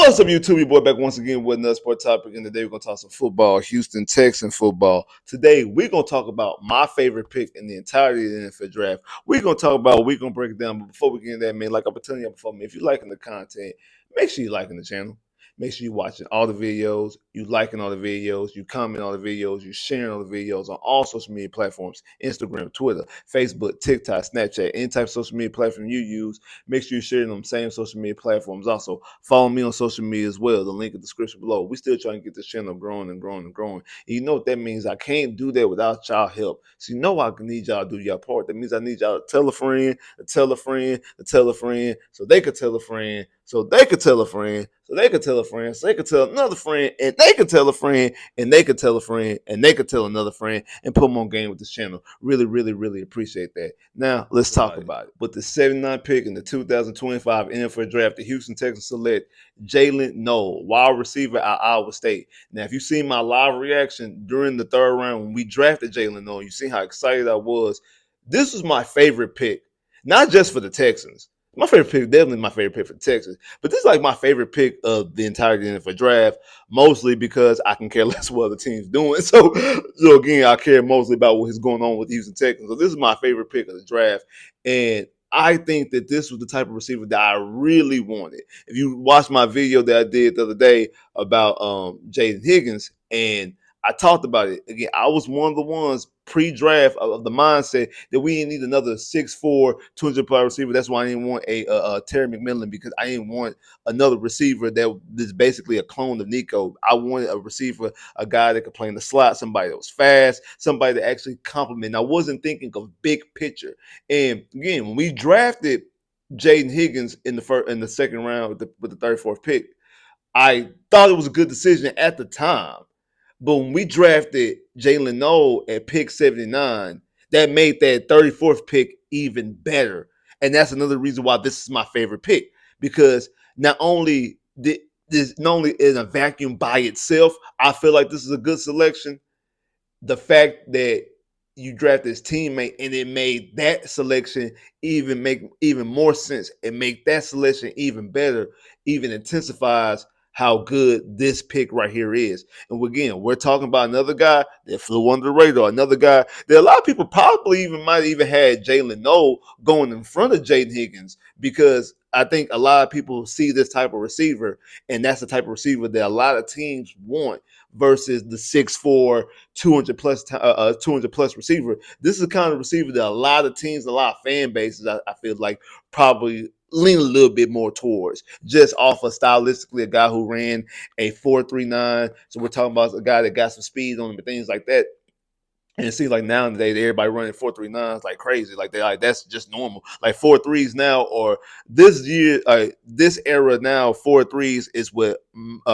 What's up, YouTube? Your boy back once again with another sport topic. And today we're going to talk some football, Houston Texans football. Today we're going to talk about my favorite pick in the entirety of the NFL draft. We're going to talk about, we're going to break it down. But before we get into that, man, like I've been telling you before, man, if you're liking the content, make sure you're liking the channel. Make sure you're watching all the videos, you liking all the videos, you comment all the videos, you sharing all the videos on all social media platforms, Instagram, Twitter, Facebook, TikTok, Snapchat, any type of social media platform you use. Make sure you're sharing them same social media platforms. Also, follow me on social media as well. The link in the description below. We still trying to get this channel growing and growing and growing. And you know what that means? I can't do that without y'all help. So you know I need y'all to do your part. That means I need y'all to tell a friend, to tell a friend, to tell a friend, so they could tell a friend, so they could tell a friend, so they could tell a friend, so they could tell another friend, and they could tell a friend, and they could tell a friend, and they could tell another friend, and put them on game with this channel. Really, really, really appreciate that. Now, let's talk about it. With the 79th pick in the 2025 NFL Draft, the Houston Texans select Jaylin, Nole, wide receiver at Iowa State. Now, if you've seen my live reaction during the third round when we drafted Jaylin Nole, you've seen how excited I was. This was my favorite pick, not just for the Texans. My favorite pick, definitely my favorite pick for the Texans. But this is like my favorite pick of the entire NFL draft, mostly because I can care less what other teams doing. So again, I care mostly about what is going on with the Houston Texans. So this is my favorite pick of the draft. And I think that this was the type of receiver that I really wanted. If you watch my video that I did the other day about Jaden Higgins, and I talked about it again, I was one of the ones pre-draft of the mindset that we didn't need another 6'4", 200-pound receiver. That's why I didn't want a Terry McMillan, because I didn't want another receiver that is basically a clone of Nico. I wanted a receiver, a guy that could play in the slot, somebody that was fast, somebody that actually complemented. I wasn't thinking of big picture. And again, when we drafted Jaden Higgins in the second round with the 34th pick, I thought it was a good decision at the time. But when we drafted Jaylen Noel at pick 79, that made that 34th pick even better. And that's another reason why this is my favorite pick, because not only in a vacuum by itself, I feel like this is a good selection. The fact that you draft this teammate and it made that selection make even more sense and make that selection even better, even intensifies how good this pick right here is. And again, we're talking about another guy that flew under the radar, another guy that a lot of people probably might even had Jaylin Noel going in front of Jaden Higgins, because I think a lot of people see this type of receiver, and that's the type of receiver that a lot of teams want versus the 6'4", 200 plus receiver. This is the kind of receiver that a lot of teams, a lot of fan bases, I feel like probably lean a little bit more towards, just off of stylistically a guy who ran a 4.39. So we're talking about a guy that got some speed on him and things like that. And it seems like nowadays everybody running 4.39s like crazy. Like that's just normal. Like 4.3s now, or this year, this era now, 4.3s is what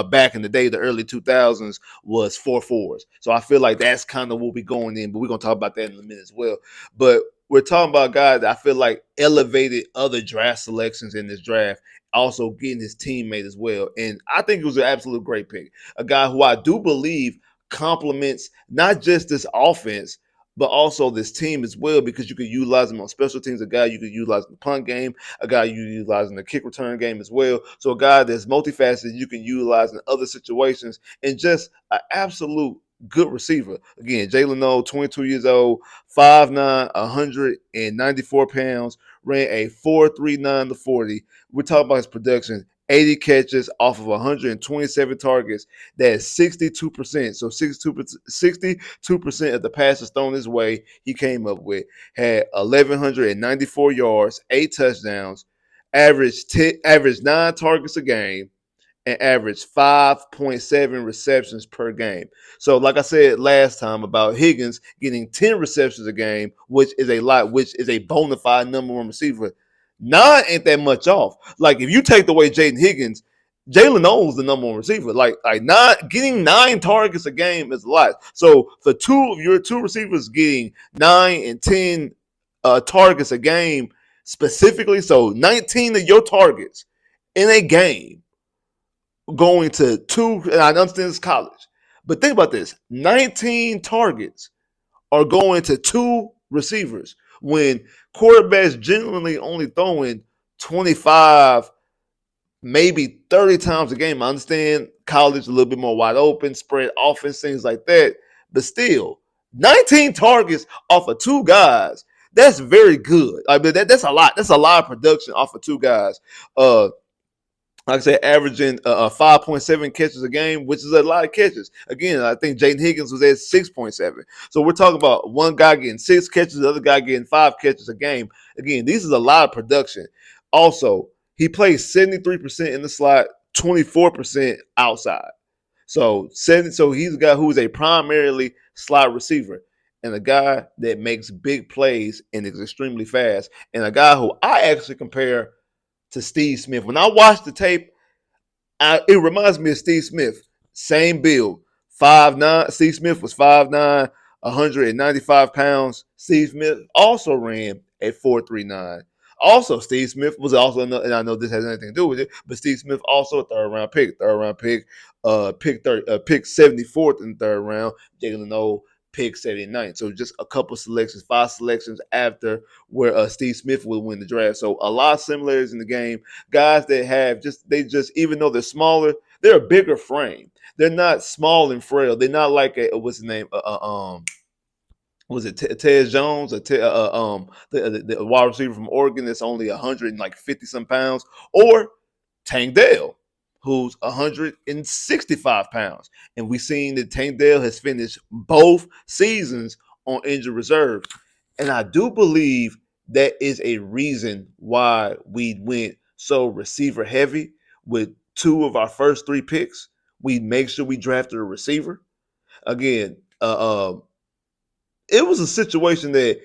back in the day, the early 2000s, was 4.4s. So I feel like that's kind of what we're going in. But we're gonna talk about that in a minute as well. But we're talking about a guy that I feel like elevated other draft selections in this draft, also getting his teammate as well. And I think it was an absolute great pick. A guy who I do believe complements not just this offense, but also this team as well, because you could utilize him on special teams, a guy you could utilize in the punt game, a guy you utilize in the kick return game as well. So a guy that's multifaceted you can utilize in other situations, and just an absolute good receiver. Again, Jaylen Noel, 22 years old, 5'9", 194 pounds, ran a 4.39 to 40. We're talking about his production. 80 catches off of 127 targets. That's 62%. So 62% of the passes thrown his way he came up with. Had 1,194 yards, 8 touchdowns, averaged 9 targets a game, and averaged 5.7 receptions per game. So like I said last time about Higgins getting 10 receptions a game, which is a lot, which is a bona fide number one receiver. 9 ain't that much off. Like if you take away Jaden Higgins, Jaylen Noel is the number one receiver. Like not getting 9 targets a game is a lot. So for your two receivers getting 9 and 10 targets a game specifically, so 19 of your targets in a game going to 2, and I understand it's college, but think about this: 19 targets are going to 2 receivers when quarterbacks generally only throwing 25, maybe 30 times a game. I understand college a little bit more wide open, spread offense, things like that. But still, 19 targets off of two guys. That's very good. I mean, that's a lot. That's a lot of production off of two guys. Uh, like I said, averaging 5.7 catches a game, which is a lot of catches. Again, I think Jaden Higgins was at 6.7. So we're talking about one guy getting 6 catches, the other guy getting 5 catches a game. Again, this is a lot of production. Also, he plays 73% in the slot, 24% outside. So he's a guy who is a primarily slot receiver and a guy that makes big plays and is extremely fast, and a guy who I actually compare to Steve Smith. When I watch the tape, it reminds me of Steve Smith. Same build. 5'9". Steve Smith was 5'9", 195 pounds. Steve Smith also ran at 4.39. Also, Steve Smith was also, and I know this has anything to do with it, but Steve Smith also a pick 74th in the third round. Jaylen Nole pick 79th. So just a couple selections, 5 selections after where Steve Smith will win the draft. So a lot of similarities in the game. Guys that have even though they're smaller, they're a bigger frame. They're not small and frail. They're not like what's his name? Was it Ted Jones or the wide receiver from Oregon that's only 150 some pounds, or Tank Dell, who's 165 pounds. And we've seen that Tank Dell has finished both seasons on injured reserve. And I do believe that is a reason why we went so receiver heavy with 2 of our first 3 picks. We make sure we drafted a receiver. Again, it was a situation that,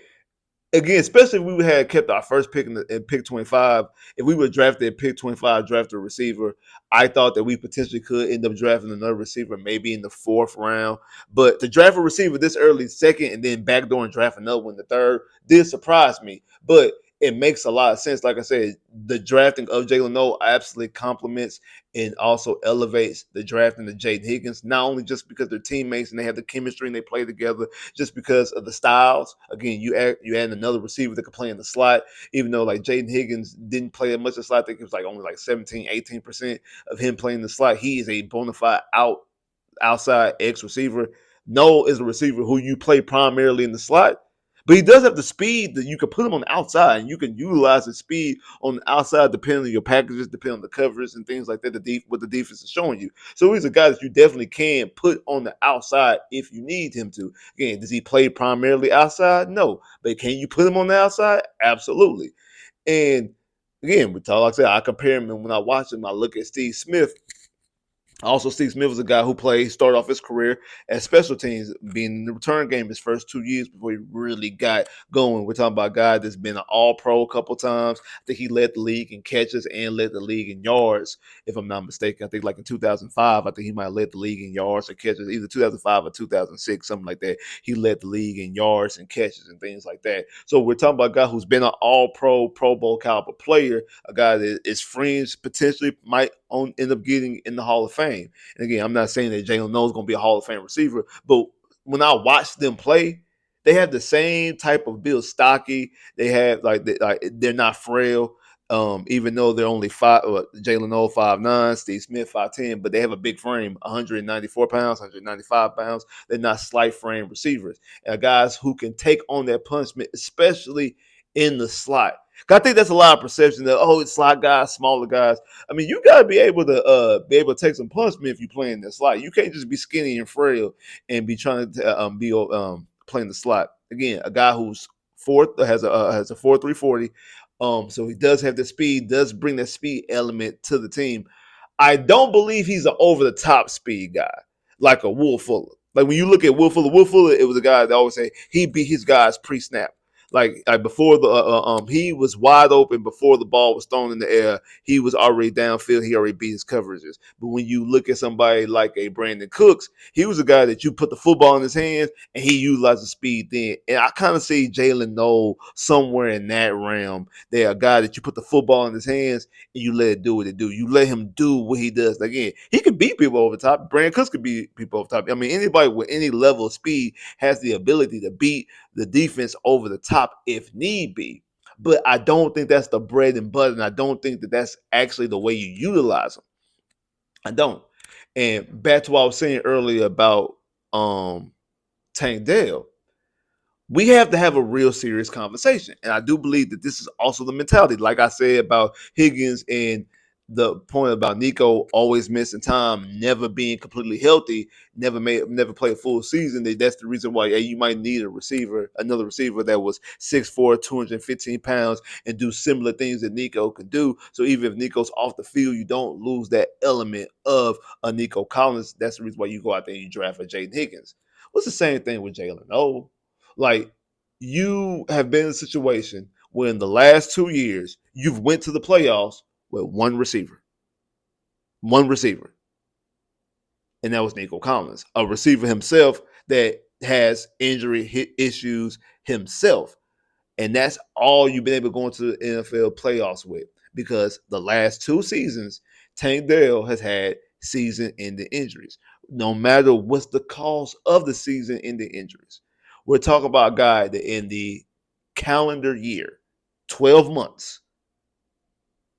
again, especially if we had kept our first pick in pick 25, if we would drafted at pick 25, drafted a receiver, I thought that we potentially could end up drafting another receiver maybe in the 4th round. But to draft a receiver this early, second, and then backdoor and draft another one in the 3rd did surprise me. But it makes a lot of sense. Like I said, the drafting of Jaylen Noel absolutely complements and also elevates the drafting of Jaden Higgins, not only just because they're teammates and they have the chemistry and they play together, just because of the styles. Again, you add another receiver that could play in the slot, even though like Jaden Higgins didn't play as much of the slot. I think it was like only like 17, 18% of him playing the slot. He is a bona fide outside X receiver. Noel is a receiver who you play primarily in the slot, but he does have the speed that you can put him on the outside, and you can utilize the speed on the outside depending on your packages, depending on the coverage and things like that, what the defense is showing you. So he's a guy that you definitely can put on the outside if you need him to. Again, does he play primarily outside? No. But can you put him on the outside? Absolutely. And again, like I said, I compare him, and when I watch him, I look at Steve Smith. Also, Steve Smith was a guy who started off his career as special teams, being in the return game his first 2 years before he really got going. We're talking about a guy that's been an all-pro a couple times. I think he led the league in catches and led the league in yards, if I'm not mistaken. I think like in 2005, I think he might have led the league in yards or catches, either 2005 or 2006, something like that. He led the league in yards and catches and things like that. So we're talking about a guy who's been an all-pro, Pro Bowl caliber player, a guy that is fringe potentially might end up getting in the Hall of Fame. And again, I'm not saying that Jaylen Noel is going to be a Hall of Fame receiver, but when I watch them play, they have the same type of build, stocky. They have they're not frail. Even though they're only Jaylen Noel 5'9", Steve Smith 5'10", but they have a big frame, 194 pounds, 195 pounds. They're not slight frame receivers, and guys who can take on that punishment, especially in the slot. I think that's a lot of perception that it's slot guys, smaller guys. I mean, you gotta be able to take some punishment if you play in the slot. You can't just be skinny and frail and be trying to be playing the slot. Again, a guy who's fourth has a 4.340. So he does have the speed, does bring that speed element to the team. I don't believe he's an over the top speed guy like a Will Fuller. Like when you look at Will Fuller, it was a guy that always say he beat his guys pre-snap. Like before he was wide open before the ball was thrown in the air. He was already downfield. He already beat his coverages. But when you look at somebody like a Brandon Cooks, he was a guy that you put the football in his hands and he utilized the speed then. And I kind of see Jaylen Noel somewhere in that realm. They're a guy that you put the football in his hands and you let it do what it do. You let him do what he does. Again, he could beat people over the top. Brandon Cooks could beat people over the top. I mean, anybody with any level of speed has the ability to beat the defense over the top if need be. but I don't think that's the bread and butter, and I don't think that that's actually the way you utilize them. I don't. And back to what I was saying earlier about Tank Dell, we have to have a real serious conversation. And I do believe that this is also the mentality, like I said about Higgins and the point about Nico always missing time, never being completely healthy, never play a full season. That's the reason why you might need another receiver that was 6'4", 215 pounds, and do similar things that Nico could do. So even if Nico's off the field, you don't lose that element of a Nico Collins. That's the reason why you go out there and you draft a Jaden Higgins. What's the same thing with Jaylen? Oh, like, you have been in a situation where in the last 2 years you've went to the playoffs with one receiver, and that was Nico Collins, a receiver himself that has injury issues himself. And that's all you've been able to go into the NFL playoffs with, because the last 2 seasons, Tank Dell has had season-ending injuries. No matter what's the cause of the season-ending injuries, we're talking about a guy that in the calendar year, 12 months,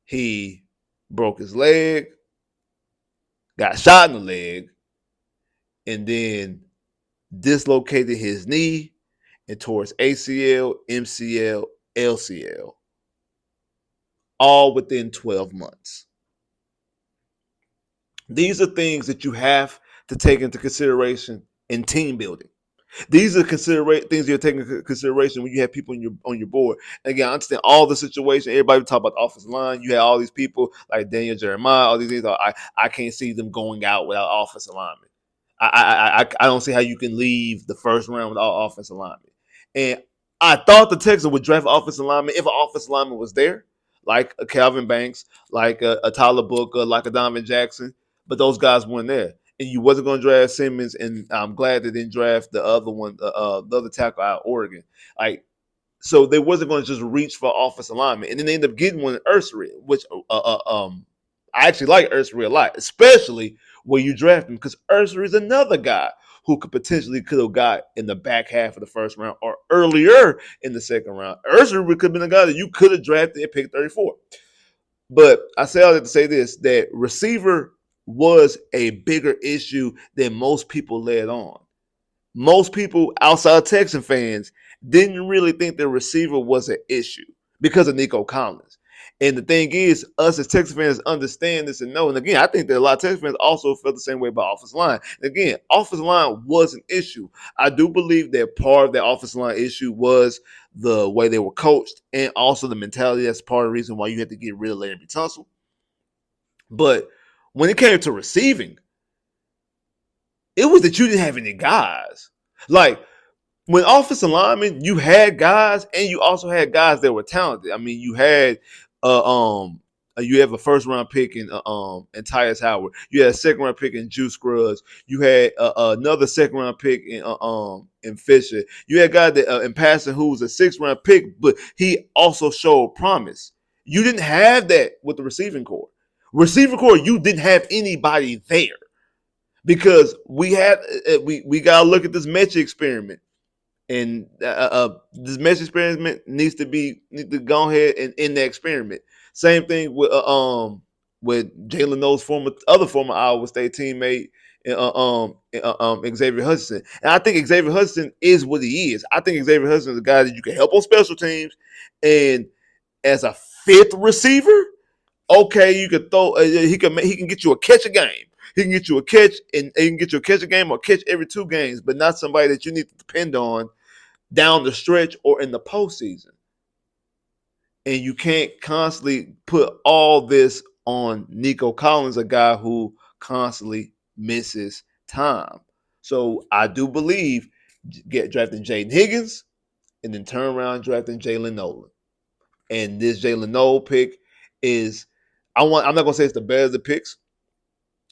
he broke his leg, got shot in the leg, and then dislocated his knee and tore his ACL, MCL, LCL, all within 12 months. These are things that you have to take into consideration in team building. These are things you're taking into consideration when you have people on your board. And again, I understand all the situation. Everybody talk about the offensive line. You have all these people like Daniel Jeremiah. All these things. I can't see them going out without offensive linemen. I don't see how you can leave the first round without offensive linemen. And I thought the Texans would draft offensive lineman if an offensive lineman was there, like a Calvin Banks, like a Tyler Booker, like a Donovan Jackson. But those guys weren't there, and you wasn't going to draft Simmons. And I'm glad they didn't draft the other one, the other tackle out of Oregon. Like, so they wasn't going to just reach for offensive lineman, and then they ended up getting one in Ursary, which I actually like Ursary a lot, especially where you draft him, because Ursary is another guy who could have got in the back half of the first round or earlier in the second round. Ursary could have been a guy that you could have drafted at pick 34. But I say all that to say this, that receiver was a bigger issue than most people led on. Most people outside Texan fans didn't really think the receiver was an issue because of Nico Collins. And the thing is, us as Texas fans understand this and know. And again, I think that a lot of Texas fans also felt the same way about offensive line. And again, offensive line was an issue. I do believe that part of that offensive line issue was the way they were coached and also the mentality. That's part of the reason why you had to get rid of Larry Tunsil. But when it came to receiving, it was that you didn't have any guys. Like, when offensive linemen, you had guys, and you also had guys that were talented. I mean, you have a first round pick in Tyus Howard. You had a second round pick in Juice Scruggs. You had another second round pick in Fisher. You had a guy that in passing who was a 6th round pick, but he also showed promise. You didn't have that with the receiving corps. Receiver corps, you didn't have anybody there, because we gotta look at this Mechie experiment. And this Messi experiment needs to go ahead and end the experiment. Same thing with Jaylen Nole's former Iowa State teammate, Xavier Hutchinson. And I think Xavier Hutchinson is what he is. I think Xavier Hutchinson is a guy that you can help on special teams, and as a 5th receiver, okay, you could throw. He can get you a catch a game. He can get you a catch, and he can get you a catch a game or catch every 2 games, but not somebody that you need to depend on down the stretch or in the postseason. And you can't constantly put all this on Nico Collins, a guy who constantly misses time. So I do believe drafting Jaden Higgins and then turn around drafting Jaylin Nolan. And this Jaylen Nole pick is, I'm not gonna say it's the best of the picks,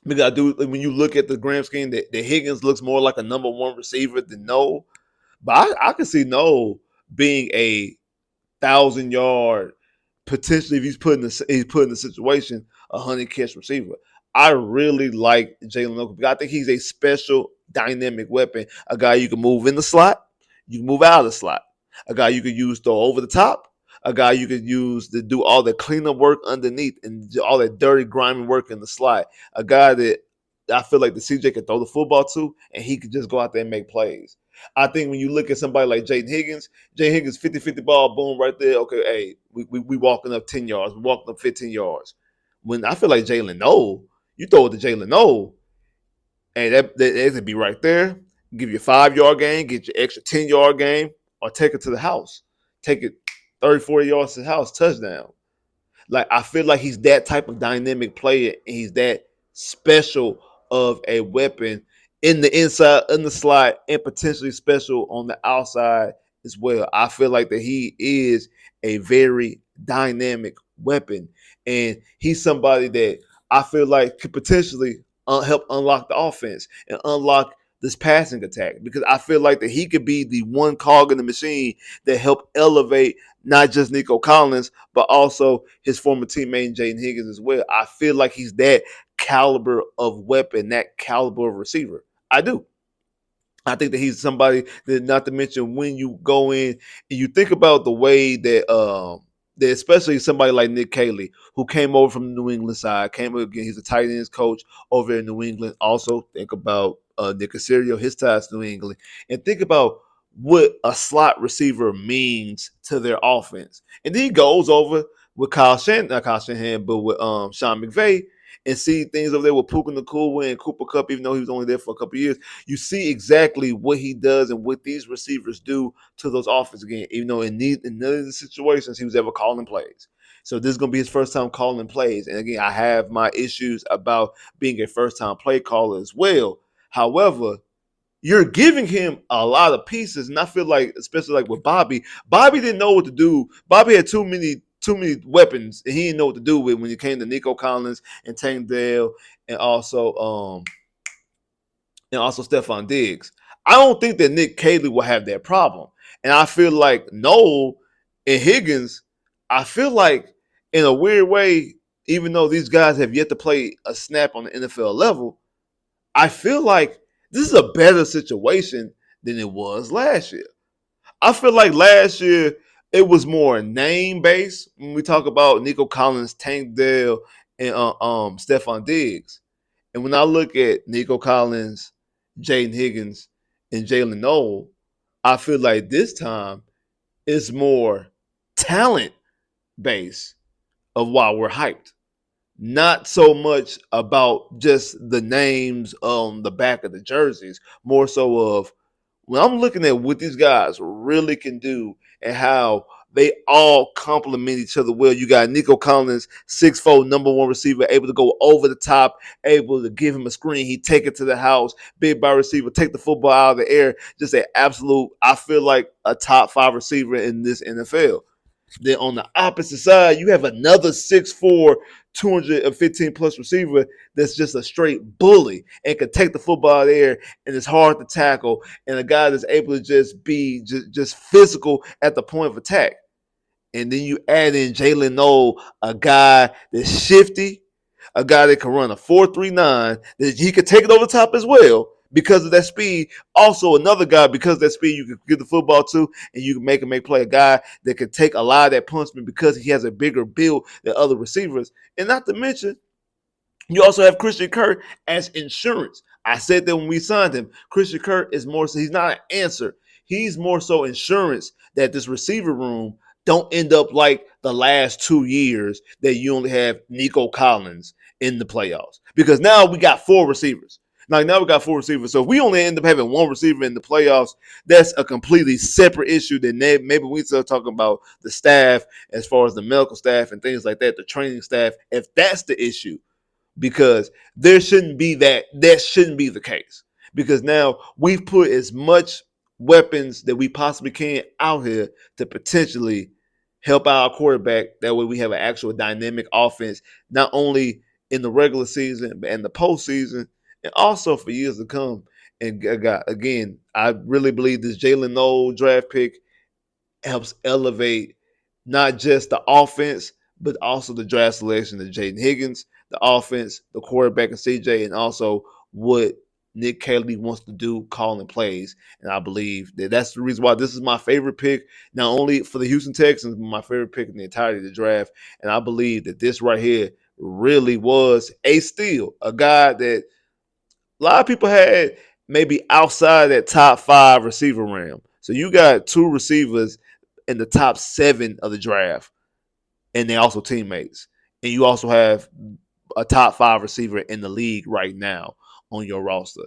because I do, when you look at the grand scheme, that Higgins looks more like a number 1 receiver than Nole. But I can see Noel being a 1,000-yard, potentially, if he's put in the situation, 100-catch receiver. I really like Jaylen Noel because I think he's a special dynamic weapon. A guy you can move in the slot, you can move out of the slot. A guy you can use throw over the top. a guy you could use to do all the cleanup work underneath and all that dirty, grimy work in the slot. A guy that I feel like the CJ could throw the football to, and he could just go out there and make plays. I think when you look at somebody like Jay Higgins 50-50 ball, boom, right there. Okay, hey, we walking up 10 yards, we walking up 15 yards. When I feel like Jaylen Nole, you throw it to Jaylen Nole, and that could be right there. Give you a 5 yard game, get your extra 10 yard game, or take it to the house. Take it 30, 40 yards to the house, touchdown. Like I feel like he's that type of dynamic player, and he's that special of a weapon in the inside, in the slot, and potentially special on the outside as well. I feel like that he is a very dynamic weapon, and he's somebody that I feel like could potentially help unlock the offense and unlock this passing attack, because I feel like that he could be the one cog in the machine that help elevate not just Nico Collins, but also his former teammate Jaden Higgins as well. I feel like he's that caliber of weapon, that caliber of receiver. I do. I think that he's somebody that, not to mention, when you go in and you think about the way that especially somebody like Nick Caley, who came over from the New England side, came again. He's a tight ends coach over in New England. Also, think about Nick Casario, his ties to New England, and think about what a slot receiver means to their offense. And then he goes over with not Kyle Shanahan, but with Sean McVay, and see things over there with Puka Nacua and Cooper Kupp, even though he was only there for a couple of years. You see exactly what he does and what these receivers do to those offenses again, even though in none of the situations he was ever calling plays. So this is going to be his first time calling plays. And again, I have my issues about being a first-time play caller as well. However, you're giving him a lot of pieces, and I feel like, especially like with Bobby didn't know what to do. Bobby had too many weapons, and he didn't know what to do with when it came to Nico Collins and Tank Dell and also Stephon Diggs. I don't think that Nick Caley will have that problem. And I feel like Nole and Higgins, I feel like in a weird way, even though these guys have yet to play a snap on the NFL level, I feel like this is a better situation than it was last year. I feel like last year it was more name based when we talk about Nico Collins, Tank Dell, and Stephon Diggs. And when I look at Nico Collins, Jaden Higgins, and Jaylen Noel, I feel like this time it's more talent based of why we're hyped. Not so much about just the names on the back of the jerseys, more so of when I'm looking at what these guys really can do and how they all complement each other well. You got Nico Collins, 6'4", number one receiver, able to go over the top, able to give him a screen. He take it to the house, big by receiver, take the football out of the air. Just an absolute, I feel like a top 5 receiver in this NFL. Then on the opposite side, you have another 6'4", 215 plus receiver that's just a straight bully and can take the football out of the air, and it's hard to tackle, and a guy that's able to just be just physical at the point of attack. And then you add in Jaylen Nole, a guy that's shifty, a guy that can run a 4.39, that he could take it over the top as well because of that speed. Also, another guy, because of that speed, you can get the football to, and you can make him make play. A guy that can take a lot of that punishment because he has a bigger build than other receivers. And not to mention, you also have Christian Kirk as insurance. I said that when we signed him, Christian Kirk is more so, he's not an answer. He's more so insurance that this receiver room don't end up like the last 2 years that you only have Nico Collins in the playoffs. Because now we got 4 receivers. Now we got 4 receivers. So if we only end up having 1 receiver in the playoffs, that's a completely separate issue than maybe we start talking about the staff as far as the medical staff and things like that, the training staff, if that's the issue, because there shouldn't be that shouldn't be the case, because now we've put as much weapons that we possibly can out here to potentially help our quarterback. That way we have an actual dynamic offense, not only in the regular season but in the postseason, and also for years to come. And again, I really believe this Jaylen Nole draft pick helps elevate not just the offense, but also the draft selection of Jaden Higgins, the offense, the quarterback, and CJ, and also what Nick Caley wants to do calling plays. And I believe that that's the reason why this is my favorite pick, not only for the Houston Texans, but my favorite pick in the entirety of the draft. And I believe that this right here really was a steal, a guy that a lot of people had maybe outside that top 5 receiver realm. So you got 2 receivers in the top 7 of the draft, and they also teammates. And you also have a top 5 receiver in the league right now on your roster.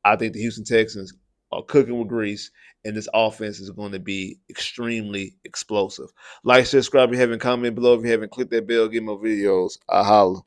I think the Houston Texans are cooking with grease, and this offense is going to be extremely explosive. Like, subscribe if you haven't, comment below if you haven't, click that bell, get more videos. I holla.